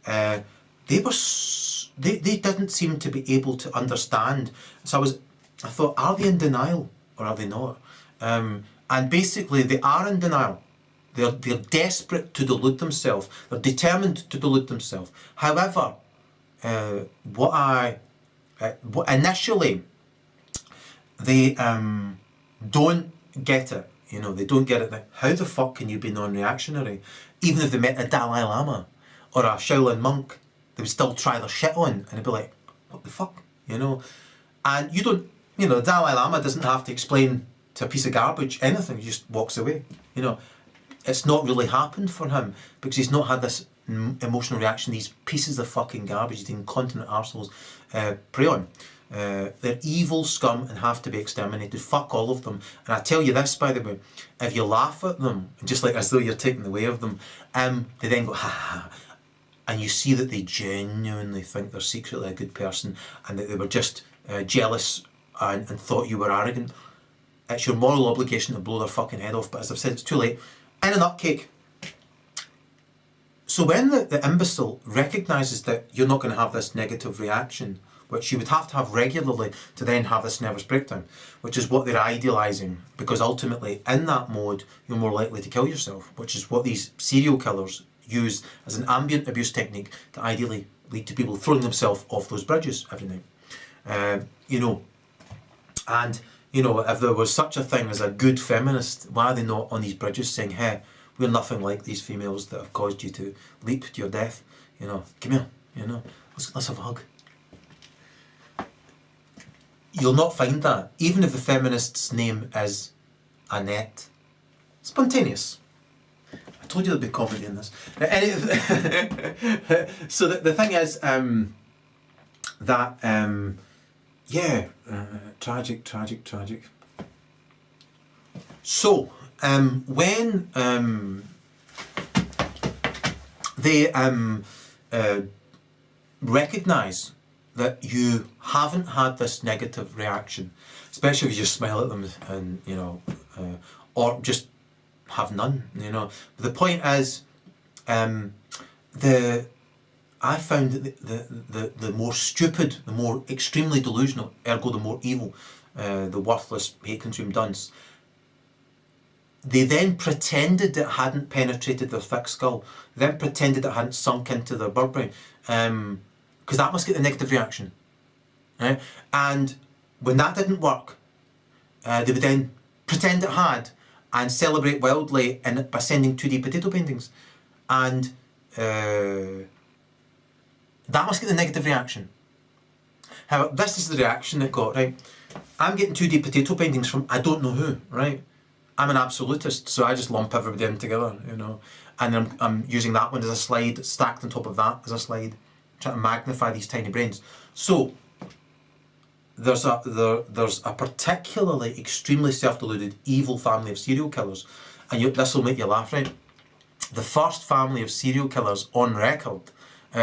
they were they didn't seem to be able to understand. So I thought, are they in denial or are they not? And basically they are in denial. They're desperate to delude themselves. They're determined to delude themselves. However, initially they don't get it. You know, they don't get it. That how the fuck can you be non-reactionary? Even if they met a Dalai Lama or a Shaolin monk, they would still try their shit on, and they'd be like, what the fuck? You know? And you don't, you know, the Dalai Lama doesn't have to explain to a piece of garbage anything. He just walks away. You know, it's not really happened for him because he's not had this emotional reaction. These pieces of fucking garbage, these incontinent arseholes, prey on. They're evil scum and have to be exterminated. Fuck all of them. And I tell you this, by the way, if you laugh at them, just like as though you're taking the way of them, they then go, ha ha, and you see that they genuinely think they're secretly a good person and that they were just jealous and thought you were arrogant. It's your moral obligation to blow their fucking head off, but as I've said, it's too late. In a nutcake. So when the imbecile recognises that you're not going to have this negative reaction, which you would have to have regularly to then have this nervous breakdown, which is what they're idealising, because ultimately in that mode you're more likely to kill yourself, which is what these serial killers use as an ambient abuse technique to ideally lead to people throwing themselves off those bridges every night. You know, and you know, if there was such a thing as a good feminist, why are they not on these bridges saying, hey, we're nothing like these females that have caused you to leap to your death? You know, come here, you know, let's have a hug. You'll not find that, even if the feminist's name is Annette. Spontaneous. I told you there'd be comedy in this. So the thing is that, yeah, tragic. So, when they recognise that you haven't had this negative reaction, especially if you just smile at them and, you know, or just have none, you know. The point is, I found that the more stupid, the more extremely delusional, ergo the more evil, the worthless, hate-consumed dunce, they then pretended it hadn't penetrated their thick skull, then pretended it hadn't sunk into their bird brain, because that must get the negative reaction, right? And when that didn't work, they would then pretend it had and celebrate wildly by sending 2D potato paintings, and that must get the negative reaction. However, this is the reaction it got, right? I'm getting 2D potato paintings from I don't know who, right? I'm an absolutist, so I just lump everybody in together, you know, and I'm using that one as a slide, stacked on top of that as a slide, trying to magnify these tiny brains. So there's a particularly extremely self-deluded evil family of serial killers, and this will make you laugh, right? The first family of serial killers on record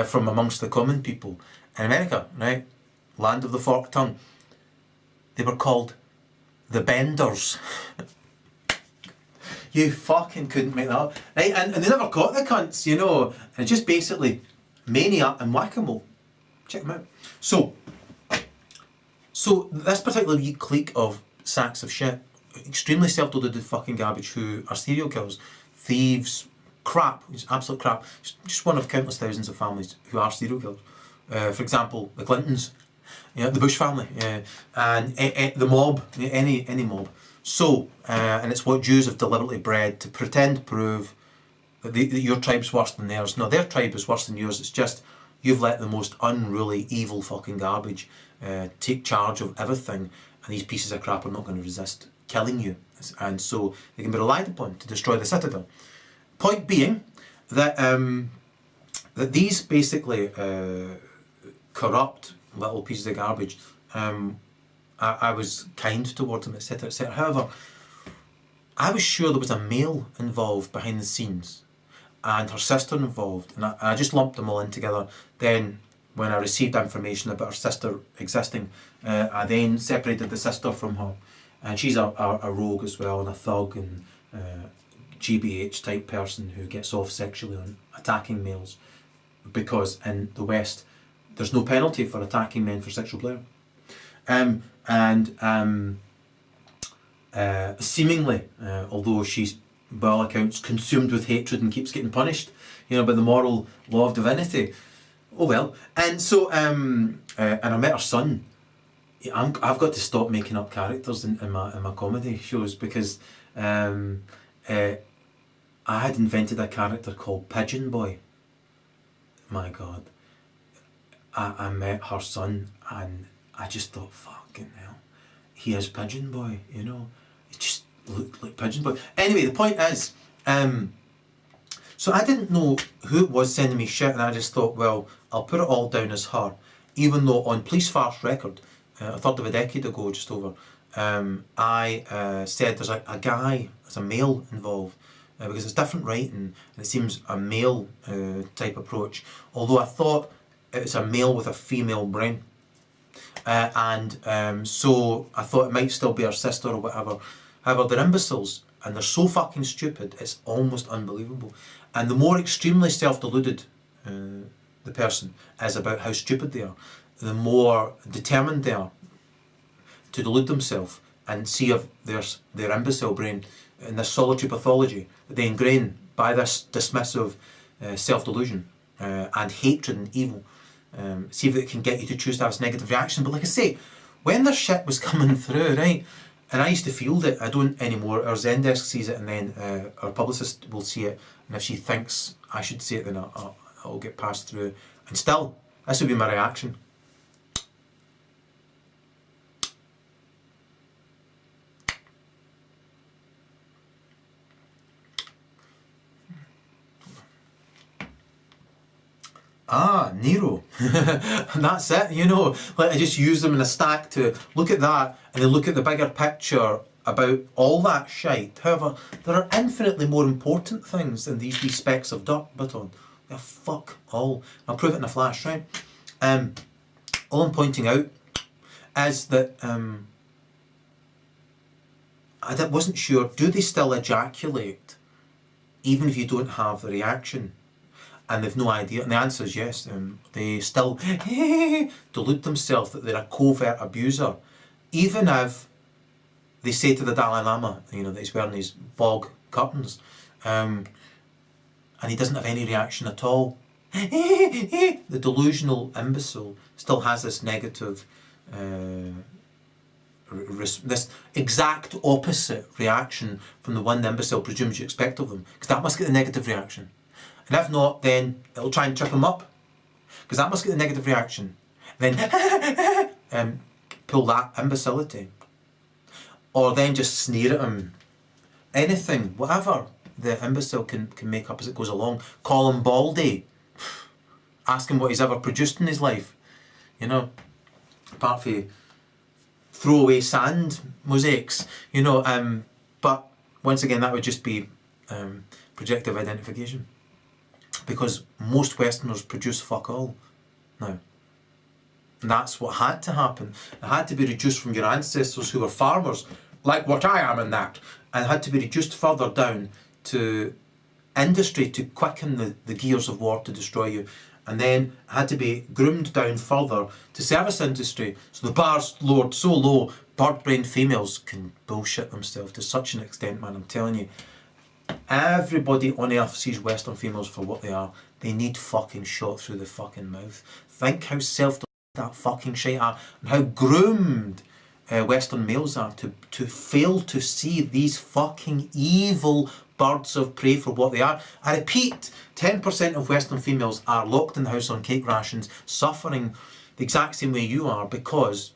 from amongst the common people in America, right? Land of the forked tongue. They were called the Benders. You fucking couldn't make that up, right? And they never caught the cunts, you know. And just basically mania and whack-a-mole. Check them out. So this particular wee clique of sacks of shit, extremely self-deluded fucking garbage who are serial killers, thieves, crap, it's absolute crap. Just one of countless thousands of families who are serial killers. For example, the Clintons, you know, the Bush family, and the mob, any mob. So, and it's what Jews have deliberately bred to pretend to prove that your tribe's worse than theirs. No, their tribe is worse than yours. It's just you've let the most unruly, evil fucking garbage take charge of everything, and these pieces of crap are not going to resist killing you. And so they can be relied upon to destroy the citadel. Point being that that these basically corrupt little pieces of garbage, I was kind towards them, etc., etc. However, I was sure there was a male involved behind the scenes and her sister involved, and I just lumped them all in together. Then when I received information about her sister existing, I then separated the sister from her, and she's a rogue as well, and a thug and GBH type person who gets off sexually on attacking males. because in the West there's no penalty for attacking men for sexual pleasure. Seemingly, although she's by all accounts consumed with hatred and keeps getting punished, by the moral law of divinity. Oh well. And so, and I met her son. I've got to stop making up characters in my comedy shows, because I had invented a character called Pigeon Boy. My God. I met her son and I just thought, fucking hell, he is Pigeon Boy, It just looked like Pigeon Boy. Anyway, the point is, so I didn't know who it was sending me shit, and I just thought, well, I'll put it all down as her, even though on Police Farce Record, a third of a decade ago, just over, I said there's a guy, there's a male involved, because it's different writing, and it seems a male type approach, although I thought it's a male with a female brain. So I thought it might still be her sister or whatever. However, they're imbeciles, and they're so fucking stupid, it's almost unbelievable. And the more extremely self-deluded the person is about how stupid they are, the more determined they are to delude themselves and see of their imbecile brain in this solitary pathology that they ingrain by this dismissive self-delusion and hatred and evil. See if it can get you to choose to have this negative reaction. But like I say, when their shit was coming through, right, and I used to field it, I don't anymore. Our Zendesk sees it, and then our publicist will see it, and if she thinks I should see it, then it'll get passed through. And still, this would be my reaction. Nero. And that's it, Like I just use them in a stack to look at that and then look at the bigger picture about all that shite. However, there are infinitely more important things than these wee specks of dirt, Baton. Yeah, fuck all. I'll prove it in a flash, right? All I'm pointing out is that I wasn't sure, do they still ejaculate even if you don't have the reaction? And they've no idea, and the answer is yes. They still delude themselves that they're a covert abuser, even if they say to the Dalai Lama, that he's wearing these bog curtains, and he doesn't have any reaction at all. The delusional imbecile still has this negative, this exact opposite reaction from the one the imbecile presumes you expect of them, because that must get the negative reaction. And if not, then it'll try and trip him up, because that must get the negative reaction. And then pull that imbecility. Or then just sneer at him. Anything, whatever the imbecile can make up as it goes along. Call him Baldy. Ask him what he's ever produced in his life. Apart from throwaway sand mosaics. But once again, that would just be projective identification. Because most Westerners produce fuck all now. And that's what had to happen. It had to be reduced from your ancestors who were farmers, like what I am in that, and had to be reduced further down to industry to quicken the gears of war to destroy you. And then had to be groomed down further to service industry. So the bar's lowered so low, bird-brained females can bullshit themselves to such an extent, man, I'm telling you. Everybody on earth sees Western females for what they are. They need fucking shot through the fucking mouth. Think how self-deluded that fucking shit are, and how groomed Western males are to fail to see these fucking evil birds of prey for what they are. I repeat, 10% of Western females are locked in the house on cake rations, suffering the exact same way you are because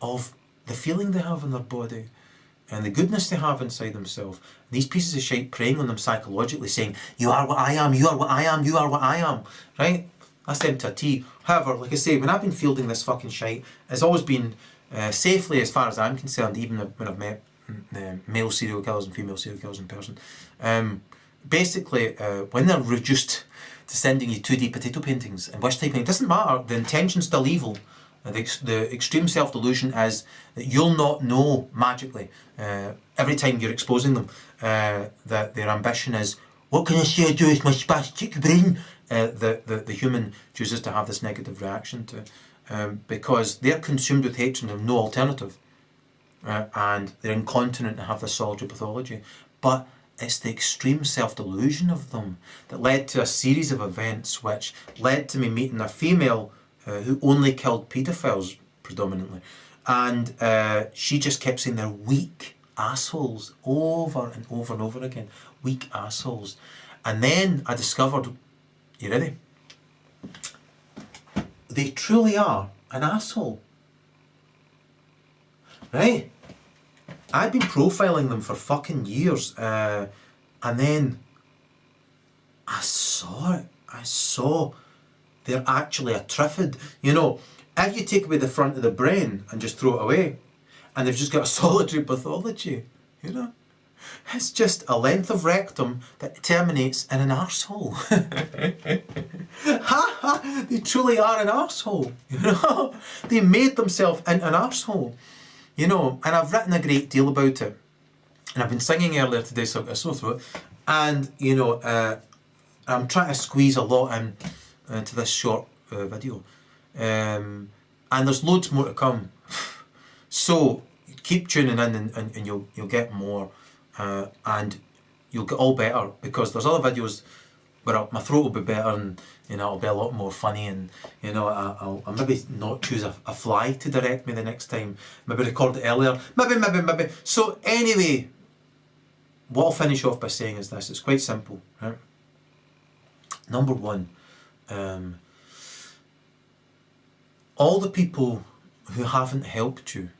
of the feeling they have in their body and the goodness they have inside themselves. These pieces of shit preying on them psychologically, saying, you are what I am, you are what I am, you are what I am, right? That's them to a T. However, like I say, when I've been fielding this fucking shite, it's always been safely, as far as I'm concerned, even when I've met male serial killers and female serial killers in person. Basically, when they're reduced to sending you 2D potato paintings and wish typing, it doesn't matter, the intention's still evil. The extreme self-delusion is that you'll not know magically, every time you're exposing them, that their ambition is, what can I say I do with my spastic brain? the human chooses to have this negative reaction to, because they're consumed with hatred and have no alternative, and they're incontinent and have this solitary pathology. But it's the extreme self-delusion of them that led to a series of events which led to me meeting a female who only killed paedophiles predominantly, and she just kept saying they're weak assholes over and over and over again. Weak assholes. And then I discovered, you ready? They truly are an asshole. Right? I've been profiling them for fucking years, and then I saw it. I saw they're actually a triffid. You know, if you take away the front of the brain and just throw it away, and they've just got a solitary pathology, you know? It's just a length of rectum that terminates in an arsehole. Ha ha! They truly are an arsehole, you know? They made themselves into an arsehole, you know? And I've written a great deal about it. And I've been singing earlier today, so I've got a sore throat. And, you know, I'm trying to squeeze a lot into this short video. And there's loads more to come. So keep tuning in and you'll get more. And you'll get all better, because there's other videos where my throat will be better, and you know it'll be a lot more funny, and you know I'll maybe not choose a fly to direct me the next time, maybe record it earlier, maybe. So anyway, what I'll finish off by saying is this: it's quite simple, right? Number one, all the people who haven't helped you,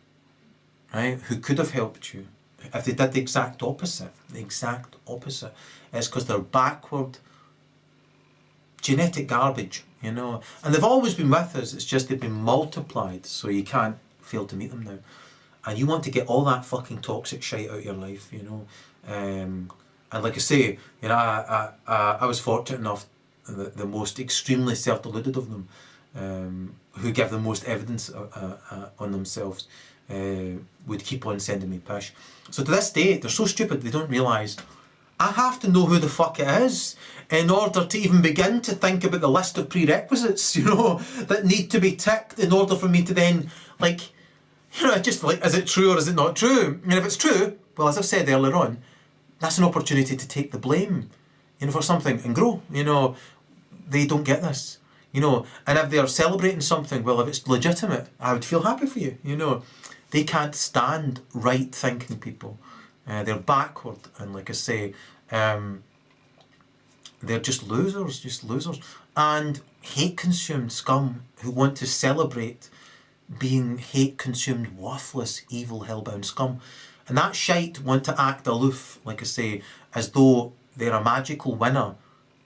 right, who could have helped you, if they did the exact opposite, it's because they're backward, genetic garbage, you know. And they've always been with us, it's just they've been multiplied, so you can't fail to meet them now. And you want to get all that fucking toxic shit out of your life, you know. And like I say, you know, I was fortunate enough, the most extremely self-deluded of them, who give the most evidence on themselves, would keep on sending me pish. So to this day, they're so stupid they don't realise I have to know who the fuck it is in order to even begin to think about the list of prerequisites, you know, that need to be ticked in order for me to then, like, you know, just like, is it true or is it not true? And if it's true, well, as I've said earlier on, that's an opportunity to take the blame, you know, for something and grow. You know, they don't get this, you know. And if they're celebrating something, well, if it's legitimate, I would feel happy for you, you know. They can't stand right thinking people. They're backward, and like I say, they're just losers, and hate-consumed scum who want to celebrate being hate-consumed, worthless, evil, hellbound scum. And that shite want to act aloof, like I say, as though they're a magical winner,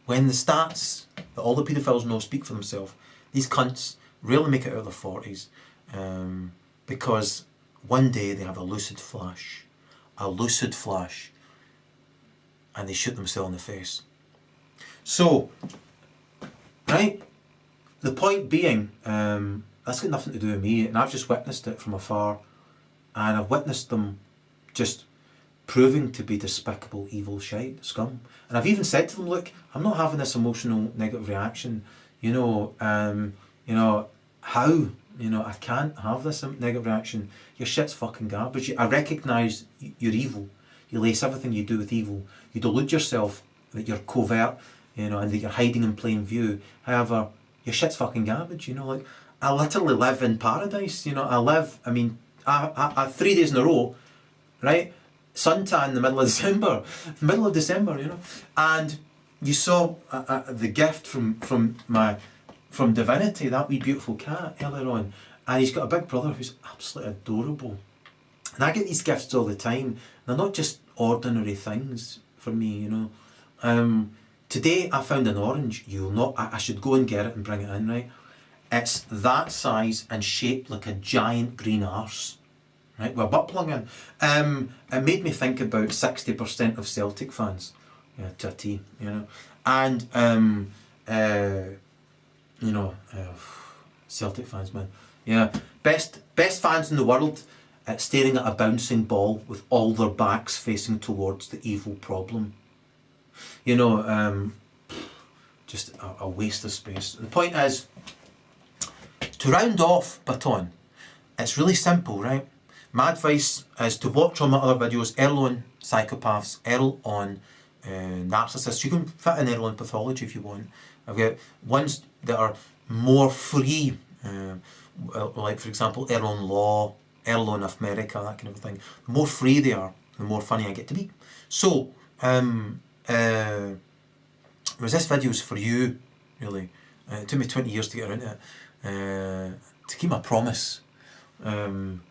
when the stats that all the paedophiles know speak for themselves. These cunts rarely make it out of their 40s, because one day they have a lucid flash, and they shoot themselves in the face. So, right, the point being, that's got nothing to do with me, and I've just witnessed it from afar, and I've witnessed them just proving to be despicable, evil shite, scum. And I've even said to them, look, I'm not having this emotional negative reaction, you know, how? You know, I can't have this negative reaction. Your shit's fucking garbage. I recognise you're evil. You lace everything you do with evil. You delude yourself that you're covert, you know, and that you're hiding in plain view. However, your shit's fucking garbage, you know. Like, I literally live in paradise, you know. I 3 days in a row, right? Suntan in the middle of December, you know. And you saw the gift from Divinity, that wee beautiful cat earlier on, and he's got a big brother who's absolutely adorable. And I get these gifts all the time. They're not just ordinary things for me, you know. Today I found an orange. I should go and get it and bring it in, right? It's that size and shaped like a giant green arse, right, with a butt plug in. It made me think about 60% of Celtic fans, yeah, to a T, you know. And you know, Celtic fans, man. Yeah, best fans in the world at staring at a bouncing ball with all their backs facing towards the evil problem. You know, just a waste of space. The point is, to round off Baton, it's really simple, right? My advice is to watch all my other videos, Erol on psychopaths, Erol on narcissists. You can fit in Erol on pathology if you want. I've got ones that are more free, like for example Erol on law, Erol on America, that kind of thing. The more free they are, the more funny I get to be. So, resist videos for you, really. It took me 20 years to get around to it. To keep my promise. I'm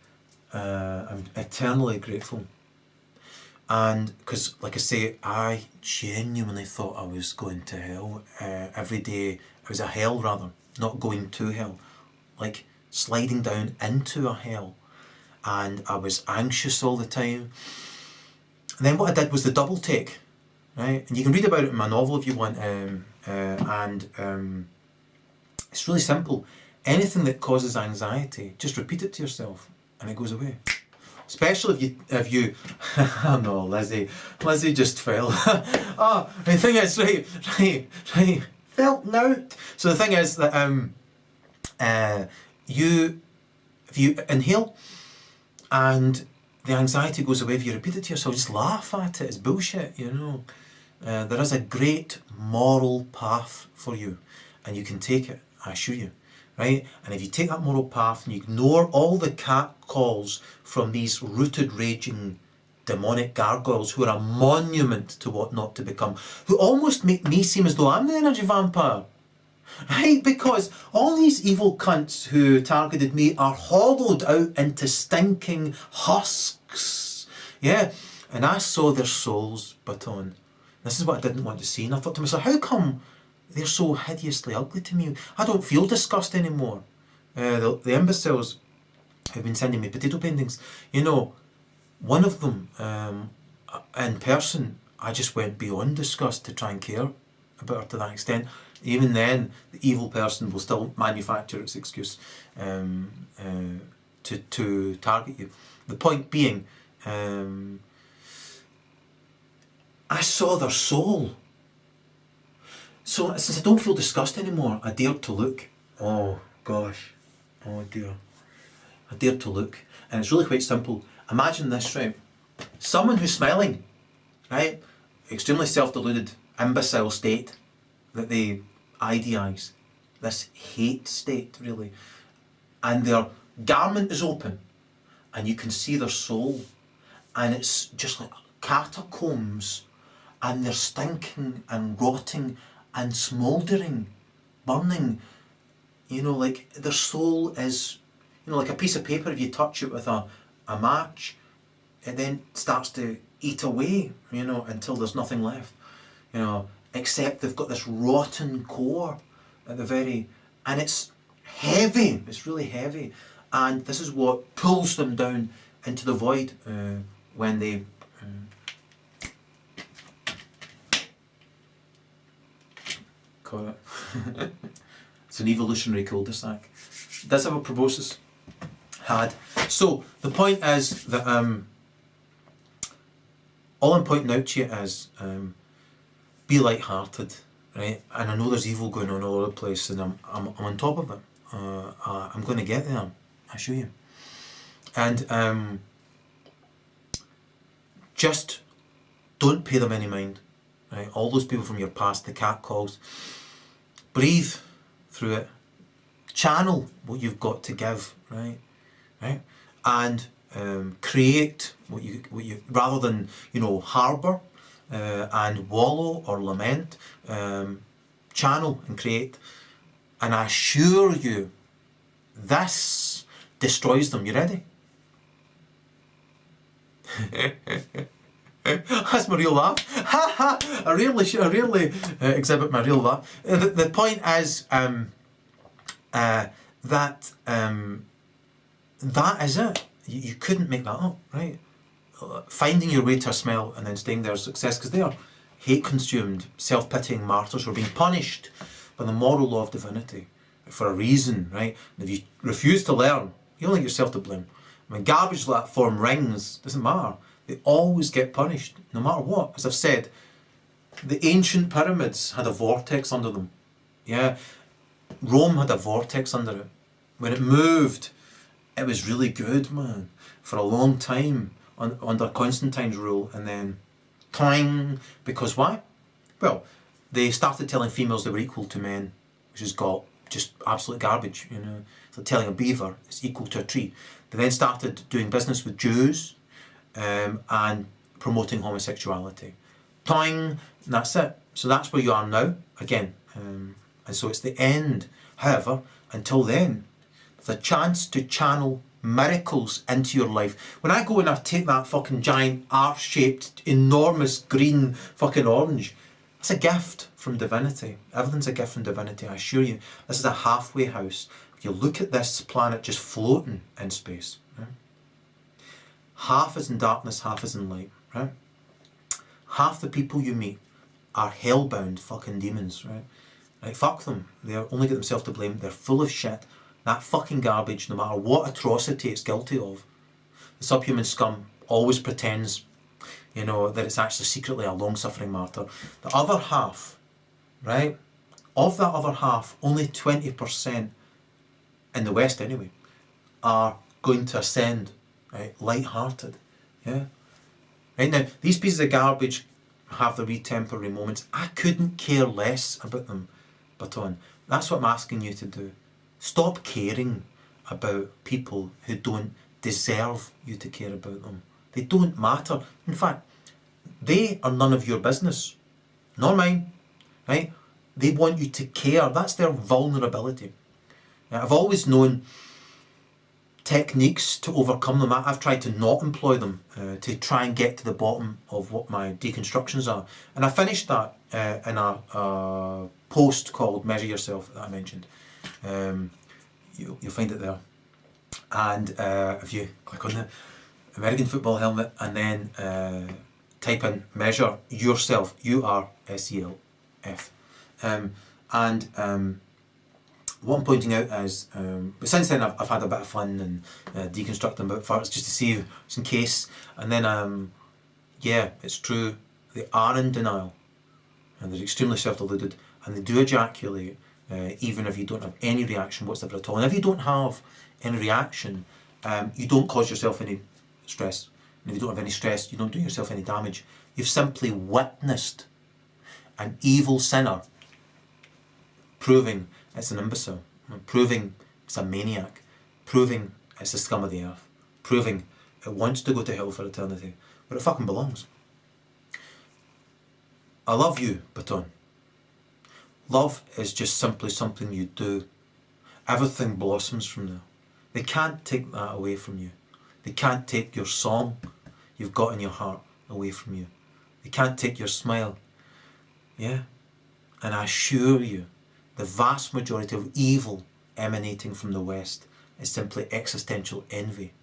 eternally grateful. And because, like I say, I genuinely thought I was going to hell. Every day, it was a hell rather, not going to hell. Like sliding down into a hell. And I was anxious all the time. And then what I did was the double take, right? And you can read about it in my novel if you want. It's really simple. Anything that causes anxiety, just repeat it to yourself and it goes away. Especially if you oh no, Lizzie just fell. Oh, the thing is, right, felt out. So the thing is that if you inhale and the anxiety goes away, if you repeat it to yourself, just laugh at it, it's bullshit, you know. There is a great moral path for you and you can take it, I assure you. Right? And if you take that moral path and you ignore all the cat calls from these rooted, raging, demonic gargoyles who are a monument to what not to become, who almost make me seem as though I'm the energy vampire. Right? Because all these evil cunts who targeted me are hollowed out into stinking husks. Yeah? And I saw their souls, Baton. This is what I didn't want to see. And I thought to myself, how come they're so hideously ugly to me? I don't feel disgust anymore. The imbeciles have been sending me potato paintings. You know, one of them, in person, I just went beyond disgust to try and care about her to that extent. Even then, the evil person will still manufacture its excuse to target you. The point being, I saw their soul. So since I don't feel disgust anymore, I dared to look. Oh gosh, oh dear. I dared to look. And it's really quite simple. Imagine this, right? Someone who's smiling, right? Extremely self-deluded, imbecile state that they idealise. This hate state, really. And their garment is open and you can see their soul. And it's just like catacombs and they're stinking and rotting and smouldering, burning. You know, like their soul is, you know, like a piece of paper. If you touch it with a match, it then starts to eat away, you know, until there's nothing left, you know, except they've got this rotten core at the very, and it's heavy, it's really heavy, and this is what pulls them down into the void when they call it. It's an evolutionary cul-de-sac. That's how proboscis had. So the point is that all I'm pointing out to you is be light-hearted, right? And I know there's evil going on all over the place, and I'm on top of it. I'm going to get there. I show you. And just don't pay them any mind, right? All those people from your past, the cat calls. Breathe through it. Channel what you've got to give, right? Right? And create what you rather than, you know, harbour and wallow or lament. Channel and create. And I assure you, this destroys them. You ready? That's my real laugh. I rarely exhibit my real laugh. The point is that is it. You couldn't make that up, right? Finding your way to a smell and then staying there is success, because they are hate-consumed, self-pitying martyrs who are being punished by the moral law of divinity for a reason, right? And if you refuse to learn, you only get yourself to blame. When garbage like that form rings, doesn't matter. They always get punished, no matter what. As I've said, The ancient pyramids had a vortex under them. Yeah. Rome had a vortex under it. When it moved, it was really good, man. For a long time under Constantine's rule, and then twang. Because why? Well, they started telling females they were equal to men, which has got just absolute garbage, you know. It's like telling a beaver it's equal to a tree. They then started doing business with Jews and promoting homosexuality. Twang, and that's it. So that's where you are now, again. And so it's the end. However, until then, there's a chance to channel miracles into your life. When I go and I take that fucking giant arch-shaped, enormous green fucking orange, it's a gift from divinity. Everything's a gift from divinity, I assure you. This is a halfway house. You look at this planet just floating in space. Right? Half is in darkness, half is in light. Right? Half the people you meet are hellbound fucking demons. Right? Right? Fuck them. They only get themselves to blame. They're full of shit. That fucking garbage, no matter what atrocity it's guilty of. The subhuman scum always pretends, you know, that it's actually secretly a long-suffering martyr. The other half, right, of that other half, only 20%, in the West anyway, are going to ascend, right, light-hearted, yeah? Right, now, these pieces of garbage have their wee temporary moments. I couldn't care less about them, Baton. That's what I'm asking you to do. Stop caring about people who don't deserve you to care about them. They don't matter. In fact, they are none of your business, nor mine, right? They want you to care. That's their vulnerability. I've always known techniques to overcome them. I've tried to not employ them to try and get to the bottom of what my deconstructions are. And I finished that in a post called Measure Yourself that I mentioned. You'll find it there. And if you click on the American football helmet and then type in Measure Yourself, URSELF. What I'm pointing out is, but since then I've had a bit of fun and deconstructing about farts just to see just in case. And then, yeah, it's true, they are in denial and they're extremely self-deluded and they do ejaculate even if you don't have any reaction whatsoever at all. And if you don't have any reaction, you don't cause yourself any stress. And if you don't have any stress, you don't do yourself any damage. You've simply witnessed an evil sinner proving it's an imbecile, proving it's a maniac, proving it's the scum of the earth, proving it wants to go to hell for eternity, where it fucking belongs. I love you, Baton. Love is just simply something you do. Everything blossoms from there. They can't take that away from you. They can't take your song you've got in your heart away from you. They can't take your smile. Yeah? And I assure you, the vast majority of evil emanating from the West is simply existential envy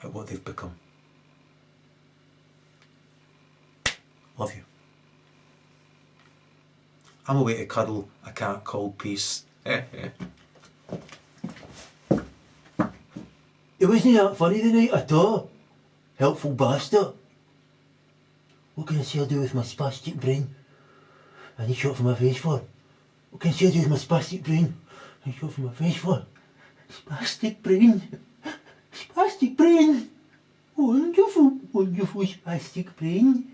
at what they've become. Love you. I'm away to cuddle a cat called Peace. It wasn't that funny tonight at all. Helpful bastard. What can I still do with my spastic brain? I need shot for my face for. What can I still do with my spastic brain? I need shot for my face for. Spastic brain. Spastic brain. Wonderful, wonderful spastic brain.